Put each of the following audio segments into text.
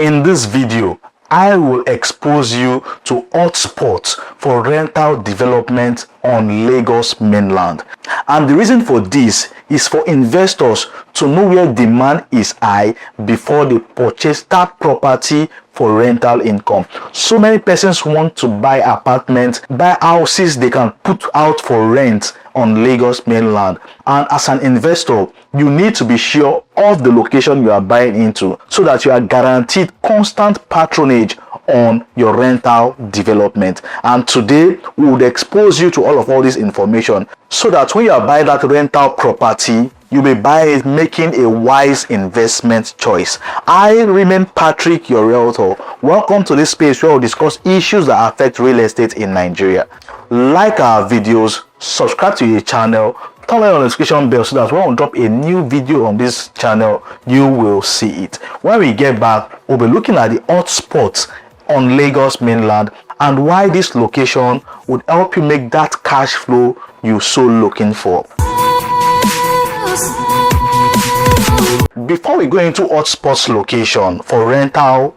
In this video, I will expose you to hotspots for rental development on Lagos Mainland. And the reason for this is for investors to know where demand is high before they purchase that property for rental income. So many persons want to buy apartments, buy houses they can put out for rent on Lagos Mainland. And as an investor, you need to be sure of the location you are buying into so that you are guaranteed constant patronage on your rental development. And today we would expose you to all this information so that when you are buying that rental property, you'll be buying it making a wise investment choice. I remain Patrick, your realtor. Welcome to this space where we'll discuss issues that affect real estate in Nigeria. Like our videos, subscribe to the channel, turn on the notification bell so that when we drop a new video on this channel, you will see it. When we get back, we'll be looking at the hotspots on Lagos Mainland and why this location would help you make that cash flow you're so looking for. Before we go into hotspots location for rental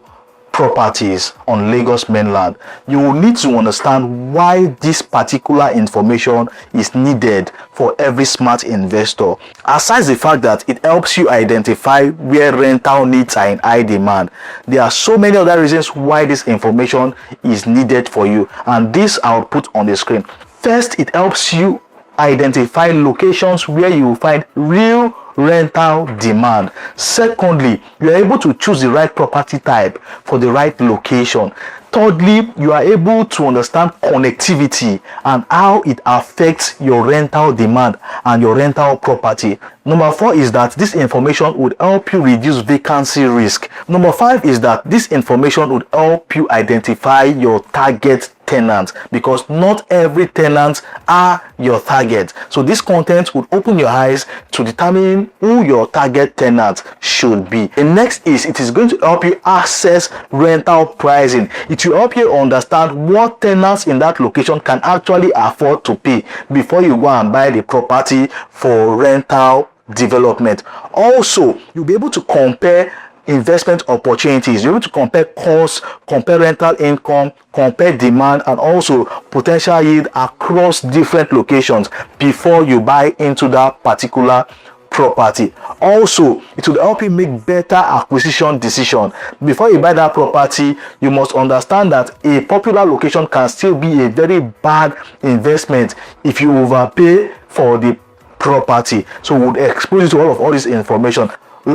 properties on Lagos Mainland, you will need to understand why this particular information is needed for every smart investor. Aside the fact that it helps you identify where rental needs are in high demand, there are so many other reasons why this information is needed for you, and this I'll put on the screen. First, it helps you identify locations where you will find real rental demand. Secondly, you are able to choose the right property type for the right location. Thirdly, you are able to understand connectivity and how it affects your rental demand and your rental property. Number 4 is that this information would help you reduce vacancy risk. Number 5 is that this information would help you identify your target tenants, because not every tenant are your target. So this content would open your eyes to determine who your target tenant should be. The next is it is going to help you access rental pricing. It will help you understand what tenants in that location can actually afford to pay before you go and buy the property for rental development. Also, you'll be able to compare investment opportunities. You're able to compare costs, compare rental income, compare demand, and also potential yield across different locations before you buy into that particular property. Also, it will help you make better acquisition decision. Before you buy that property, you must understand that a popular location can still be a very bad investment if you overpay for the property. So we would expose you to all this information.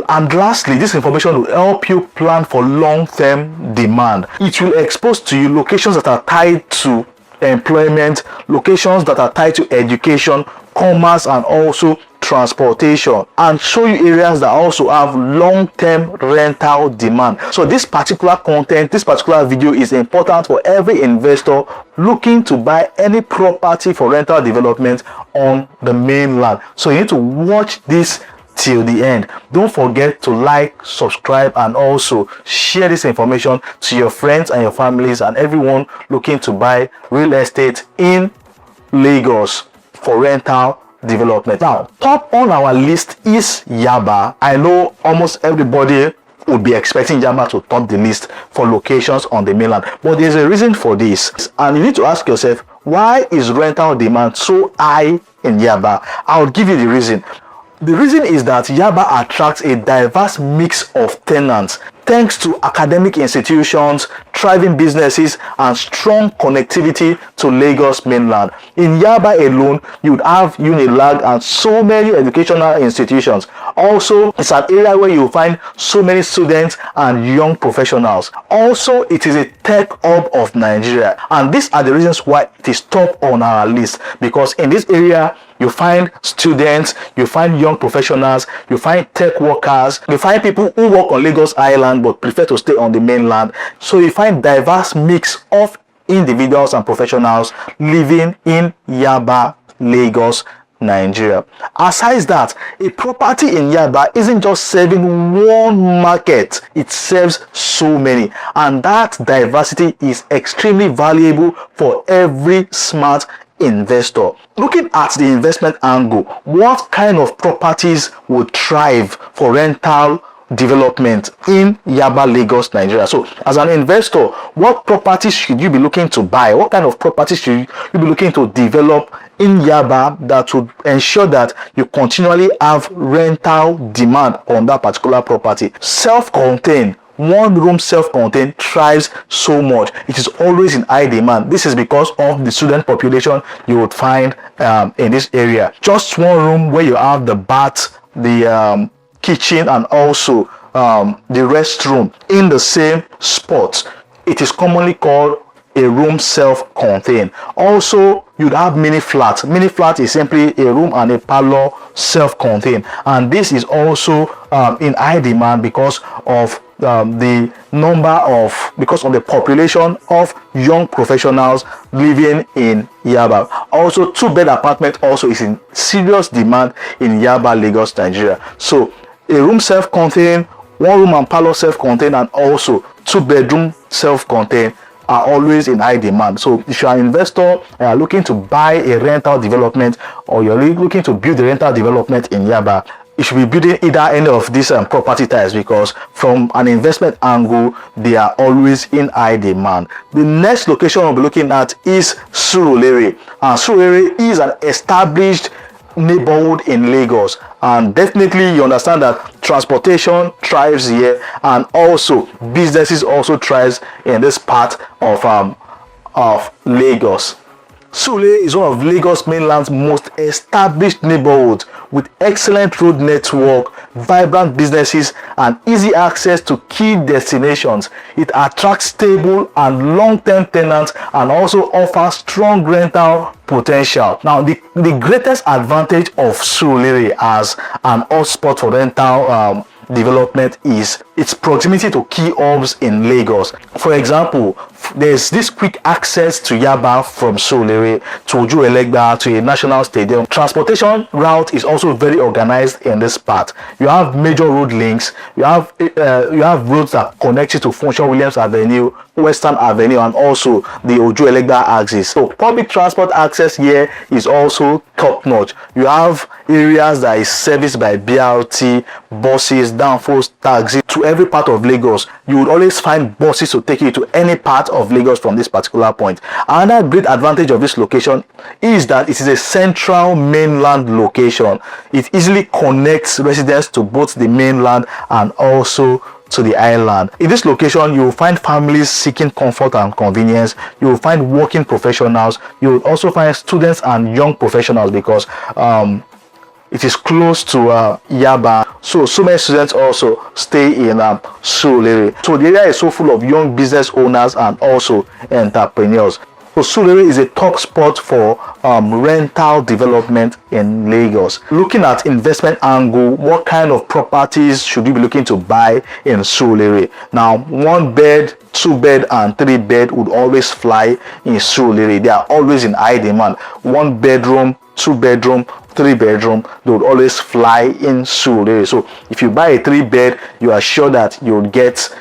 And lastly, this information will help you plan for long-term demand. It will expose to you locations that are tied to employment, locations that are tied to education, commerce, and also transportation, and show you areas that also have long-term rental demand. So this particular content, this particular video is important for every investor looking to buy any property for rental development on the mainland. So you need to watch this till the end. Don't forget to like, subscribe, and also share this information to your friends and your families and everyone looking to buy real estate in Lagos for rental development. Now, top on our list is Yaba. I know almost everybody would be expecting Yaba to top the list for locations on the mainland, but there's a reason for this, and you need to ask yourself, why is rental demand so high in Yaba? I'll give you the reason. The reason is that Yaba attracts a diverse mix of tenants thanks to academic institutions, thriving businesses, and strong connectivity to Lagos Mainland. In Yaba alone, you would have UNILAG and so many educational institutions. Also, it's an area where you find so many students and young professionals. Also, it is a tech hub of Nigeria, and these are the reasons why it is top on our list, because in this area you find students, you find young professionals, you find tech workers, you find people who work on Lagos Island but prefer to stay on the mainland. So you find diverse mix of individuals and professionals living in Yaba, Lagos, Nigeria. Aside that, a property in Yaba isn't just serving one market, it serves so many, and that diversity is extremely valuable for every smart investor. Looking at the investment angle, what kind of properties would thrive for rental development in Yaba, Lagos, Nigeria. So as an investor, what properties should you be looking to buy? What kind of properties should you be looking to develop in Yaba that would ensure that you continually have rental demand on that particular property? Self-contained, one room self-contained thrives so much. It is always in high demand. This is because of the student population you would find in this area. Just one room where you have the bath, the kitchen, and also the restroom in the same spot. It is commonly called a room self-contained. Also, you'd have mini flat. Mini flat is simply a room and a parlor self-contained, and this is also in high demand because of the population of young professionals living in Yaba. Also, two-bed apartment also is in serious demand in Yaba, Lagos, Nigeria. So a room self-contained, one room and parlor self-contained, and also two-bedroom self-contained are always in high demand. So if you are an investor and are looking to buy a rental development, or you're looking to build a rental development in Yaba, you should be building either any of these property types, because from an investment angle they are always in high demand. The next location we'll be looking at is Surulere, and Surulere is an established neighborhood in Lagos, and definitely you understand that transportation thrives here, and also businesses also thrives in this part of Lagos. Surulere is one of Lagos Mainland's most established neighborhoods with excellent road network, vibrant businesses, and easy access to key destinations. It attracts stable and long-term tenants and also offers strong rental potential. Now, the greatest advantage of Surulere as an hotspot for rental development is its proximity to key hubs in Lagos. For example, there's this quick access to Yaba from Surulere to UNILAG to a national stadium. Transportation route is also very organized in this part. You have major road links. You have roads that connect you to Function Williams Avenue, Western Avenue, and also the Ojo-Elegba axis. So public transport access here is also top notch. You have areas that is serviced by BRT, buses, downforce, taxi to every part of Lagos. You would always find buses to take you to any part of Lagos from this particular point. Another great advantage of this location is that it is a central mainland location. It easily connects residents to both the mainland and also to the island. In this location, you will find families seeking comfort and convenience. You will find working professionals. You will also find students and young professionals, because it is close to Yaba. So many students also stay in Surulere. So the area is so full of young business owners and also entrepreneurs. So Surulere is a top spot for rental development in Lagos. Looking at investment angle, what kind of properties should you be looking to buy in Surulere? Now, 1 bed, 2 bed, and 3 bed would always fly in Surulere. They are always in high demand. 1 bedroom, 2 bedroom, 3 bedroom, they would always fly in Surulere. So if you buy a 3 bed, you are sure that you'll get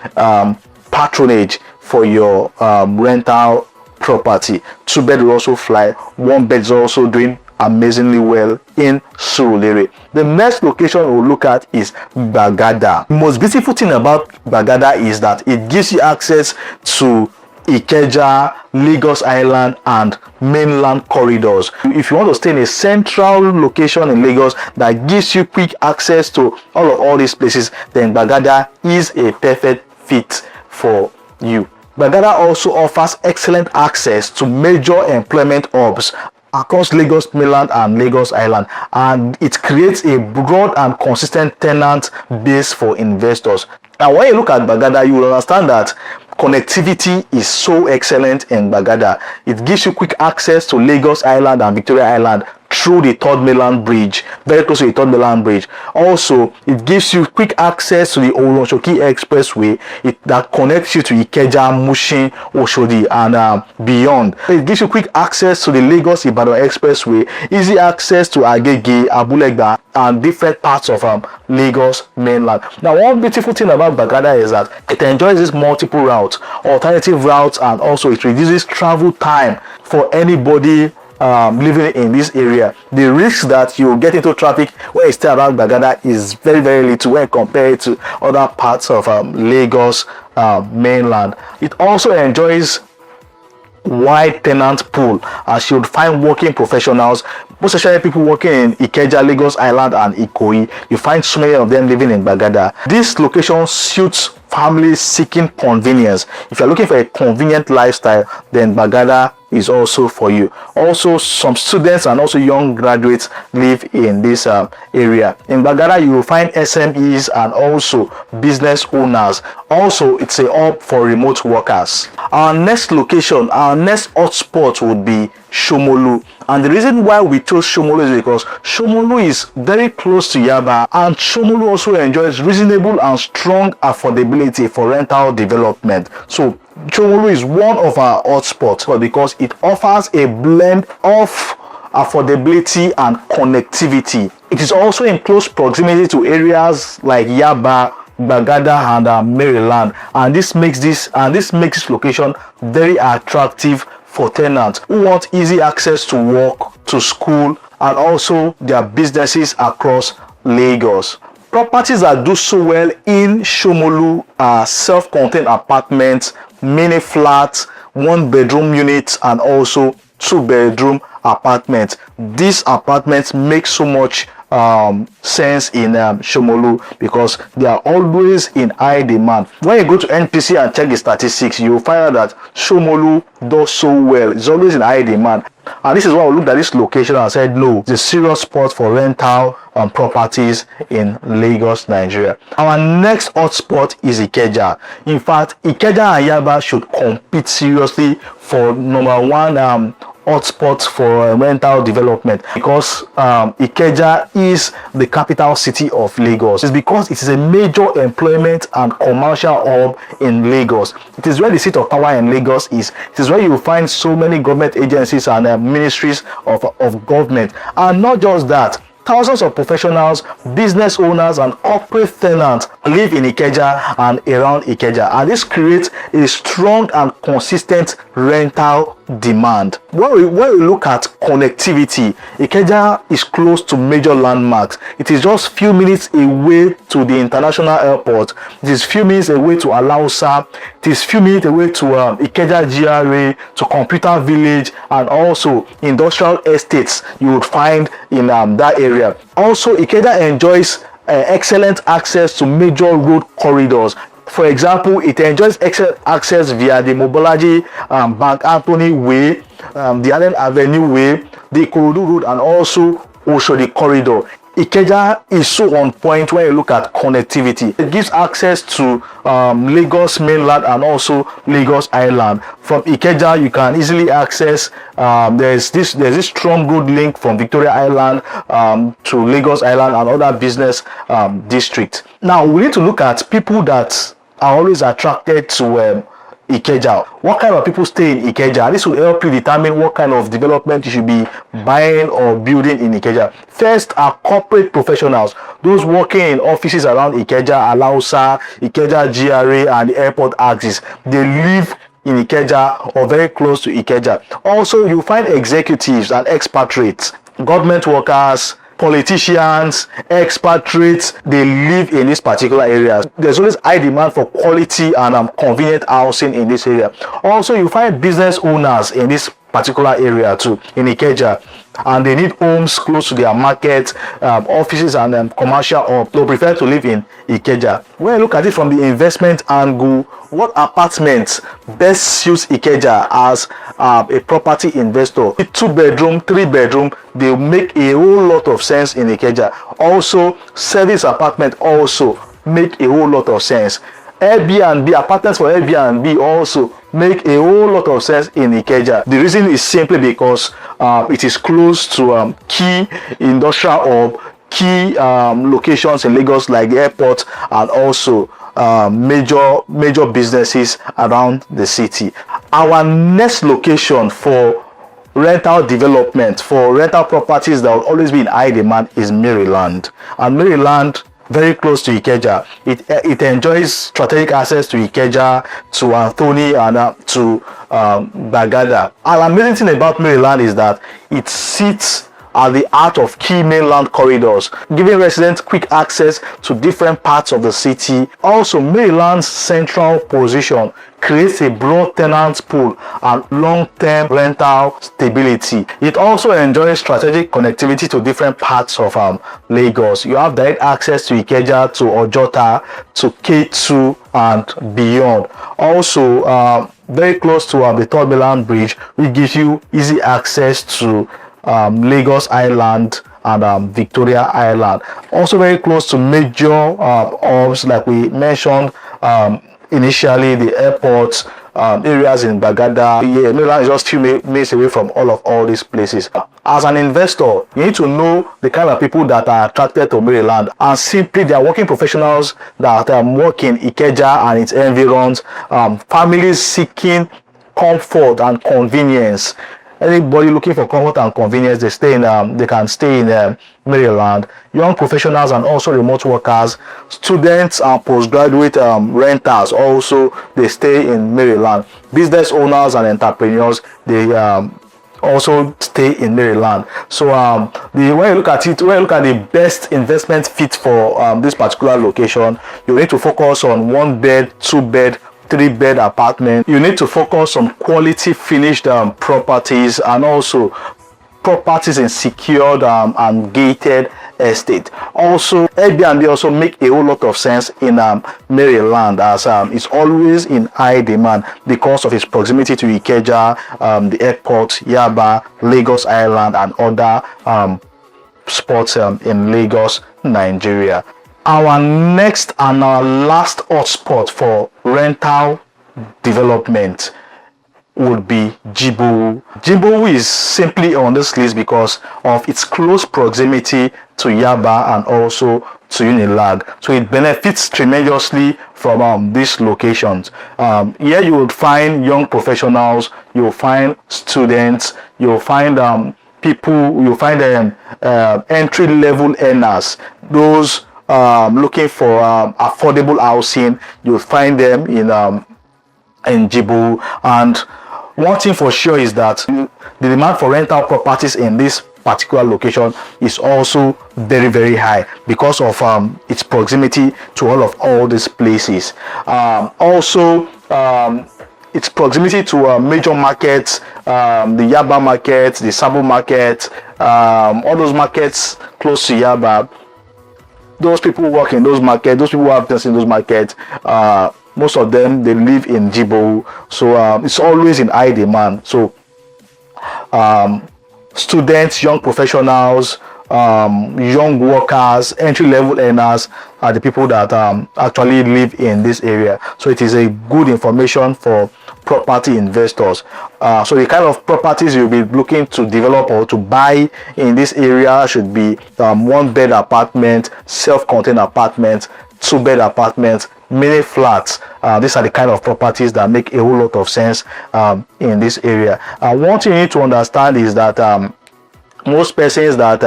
patronage for your rental property. 2 bed will also fly. 1 bed is also doing amazingly well in Surulere. The next location we'll look at is Gbagada. The most beautiful thing about Gbagada is that it gives you access to Ikeja, Lagos Island, and mainland corridors. If you want to stay in a central location in Lagos that gives you quick access to all these places, then Gbagada is a perfect fit for you. Gbagada also offers excellent access to major employment hubs across Lagos Mainland and Lagos Island, and it creates a broad and consistent tenant base for investors. Now, when you look at Gbagada, you will understand that connectivity is so excellent in Gbagada. It gives you quick access to Lagos Island and Victoria Island through the 3rd Mainland Bridge, very close to the 3rd Mainland Bridge. Also, it gives you quick access to the Oronshoki Expressway that connects you to Ikeja, Mushin, Oshodi, and beyond. It gives you quick access to the Lagos-Ibadan Expressway, easy access to Agege, Abulegba, and different parts of Lagos Mainland. Now, one beautiful thing about Gbagada is that it enjoys this multiple routes, alternative routes, and also it reduces travel time for anybody living in this area. The risk that you get into traffic when you stay around Gbagada is very, very little when compared to other parts of Lagos mainland. It also enjoys wide tenant pool, as you would find working professionals, most especially people working in Ikeja, Lagos Island and Ikoyi. You find so many of them living in Gbagada. This location suits families seeking convenience. If you're looking for a convenient lifestyle, then Gbagada is also for you. Also, some students and also young graduates live in this area. In Gbagada, you will find SMEs and also business owners. Also, it's a hub for remote workers. Our next location, our next hotspot would be Shomolu. And the reason why we chose Shomolu is because Shomolu is very close to Yaba, and Shomolu also enjoys reasonable and strong affordability for rental development. So Shomolu is one of our hotspots because it offers a blend of affordability and connectivity. It is also in close proximity to areas like Yaba, Gbagada and Maryland, and this makes this location very attractive for tenants who want easy access to work, to school, and also their businesses across Lagos. Properties that do so well in Shomolu are self-contained apartments, mini flats, 1-bedroom units, and also 2-bedroom apartments. These apartments make so much sense in Shomolu because they are always in high demand. When you go to NPC and check the statistics, you will find out that Shomolu does so well. It's always in high demand. And this is why we looked at this location and said, no, it's a serious spot for rental properties in Lagos, Nigeria. Our next hotspot is Ikeja. In fact, Ikeja and Yaba should compete seriously for #1 hotspot for rental development because Ikeja is the capital city of Lagos. It's because it is a major employment and commercial hub in Lagos. It is where the seat of power in Lagos is. It is where you will find so many government agencies and ministries of government. And not just that, thousands of professionals, business owners, and corporate tenants live in Ikeja and around Ikeja, and this creates a strong and consistent rental demand. When we look at connectivity, Ikeja is close to major landmarks. It is just few minutes away to the international airport. It is few minutes away to Alausa. It is few minutes away to Ikeja GRA, to Computer Village, and also industrial estates you would find in that area. Also, Ikeja enjoys excellent access to major road corridors. For example, it enjoys excellent access via the Mobolaji Bank Anthony Way, the Allen Avenue Way, the Ikorodu Road, and also Oshodi Corridor. Ikeja is so on point when you look at connectivity. It gives access to Lagos Mainland and also Lagos Island. From Ikeja, you can easily access. There's this strong road link from Victoria Island to Lagos Island and other business districts. Now we need to look at people that are always attracted to Ikeja. What kind of people stay in Ikeja? This will help you determine what kind of development you should be buying or building in Ikeja. First are corporate professionals, those working in offices around Ikeja, Alausa, Ikeja GRA, and the airport axis. They live in Ikeja or very close to Ikeja. Also, you find executives and expatriates, government workers, politicians, expatriates, they live in this particular area. There's always high demand for quality and convenient housing in this area. Also, you find business owners in this particular area too, in Ikeja, and they need homes close to their market, offices, and commercial hub. They prefer to live in Ikeja. When you look at it from the investment angle, what apartment best suits Ikeja as a property investor? 2-bedroom, 3-bedroom, they make a whole lot of sense in Ikeja. Also, service apartment also make a whole lot of sense. Airbnb, apartments for Airbnb also make a whole lot of sense in Ikeja. The reason is simply because it is close to key industrial hub, key locations in Lagos like the airport, and also major businesses around the city. Our next location for rental development, for rental properties that will always be in high demand, is Maryland. And Maryland very close to Ikeja. It enjoys strategic access to Ikeja, to Anthony, and to Gbagada. An amazing thing about Maryland is that it sits at the heart of key mainland corridors, giving residents quick access to different parts of the city. Also, Maryland's central position creates a broad tenant pool and long-term rental stability. It also enjoys strategic connectivity to different parts of Lagos. You have direct access to Ikeja, to Ojota, to K2 and beyond. Also, very close to the Third Mainland Bridge, which gives you easy access to Lagos Island and Victoria Island. Also very close to major hubs like we mentioned initially, the airports, areas in Gbagada. Yeah, Maryland is just few minutes away from all these places. As an investor, you need to know the kind of people that are attracted to Maryland, and simply they are working professionals that work in Ikeja and its environs, families seeking comfort and convenience. Anybody looking for comfort and convenience, they can stay in Maryland. Young professionals and also remote workers, students and postgraduate renters, also they stay in Maryland. Business owners and entrepreneurs, they also stay in Maryland. So when you look at the best investment fit for this particular location, you need to focus on 1-bed, 2-bed, 3-bed apartment. You need to focus on quality finished properties, and also properties in secured and gated estate. Also, Airbnb also make a whole lot of sense in Maryland, as it's always in high demand because of its proximity to Ikeja, the airport, Yaba, Lagos Island, and other spots in Lagos, Nigeria. Our next and our last hotspot for rental development would be Jibowu. Jibowu is simply on this list because of its close proximity to Yaba and also to UNILAG. So it benefits tremendously from these locations. Here you will find young professionals, you'll find students, you'll find people, you'll find entry-level earners, those looking for affordable housing. You'll find them in Jibowu. And one thing for sure is that the demand for rental properties in this particular location is also very, very high because of its proximity to all these places. Also, its proximity to major markets, the Yaba market, the Sabo market, all those markets close to Yaba. Those people who work in those markets, those people who have business in those markets, most of them, they live in Jibowu. So it's always in high demand. So students, young professionals, young workers, entry-level earners are the people that actually live in this area. So it is a good information for property investors. So the kind of properties you'll be looking to develop or to buy in this area should be 1-bed apartment, self-contained apartments, 2-bed apartments, mini flats. These are the kind of properties that make a whole lot of sense in this area. One thing you need to understand is that most persons that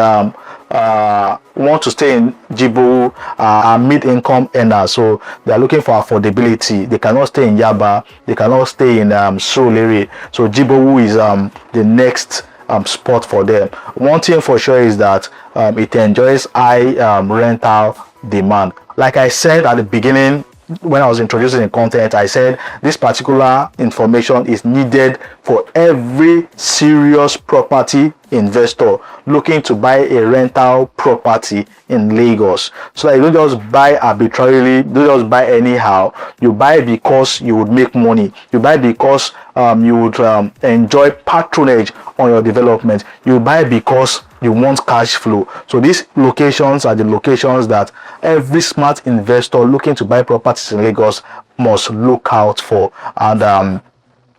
want to stay in Jibowu are mid-income earners, so they are looking for affordability. They cannot stay in Yaba, they cannot stay in Surulere. So Jibowu is the next spot for them. One thing for sure is that it enjoys high rental demand. Like I said at the beginning, when I was introducing the content, I said this particular information is needed for every serious property investor looking to buy a rental property in Lagos. So that you don't just buy arbitrarily, don't just buy anyhow. You buy because you would make money. You buy because you would enjoy patronage on your development. You buy because you want cash flow. So these locations are the locations that every smart investor looking to buy properties in Lagos must look out for, and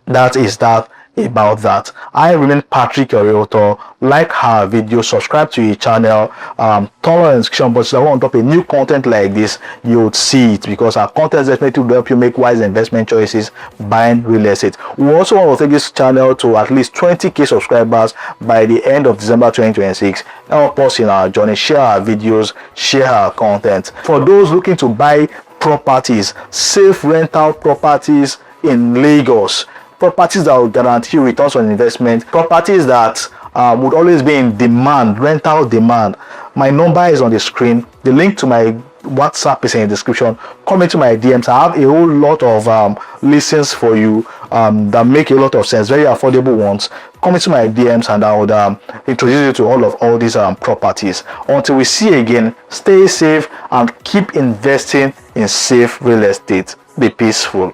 that is that about that. I remain Patrick, your realtor. Like our video, subscribe to your channel, turn on the description box so that when I drop a new content like this, you would see it, because our content definitely will help you make wise investment choices buying real estate. We also want to take this channel to at least 20k subscribers by the end of December 2026. Help us in our journey. Share our videos, share our content. For those looking to buy properties, safe rental properties in Lagos, properties that will guarantee returns on investment, properties that would always be in demand, rental demand, my number is on the screen. The link to my WhatsApp is in the description. Come into my DMs. I have a whole lot of listings for you that make a lot of sense, very affordable ones. Come into my DMs and I would introduce you to all these properties. Until we see again, stay safe and keep investing in safe real estate. Be peaceful.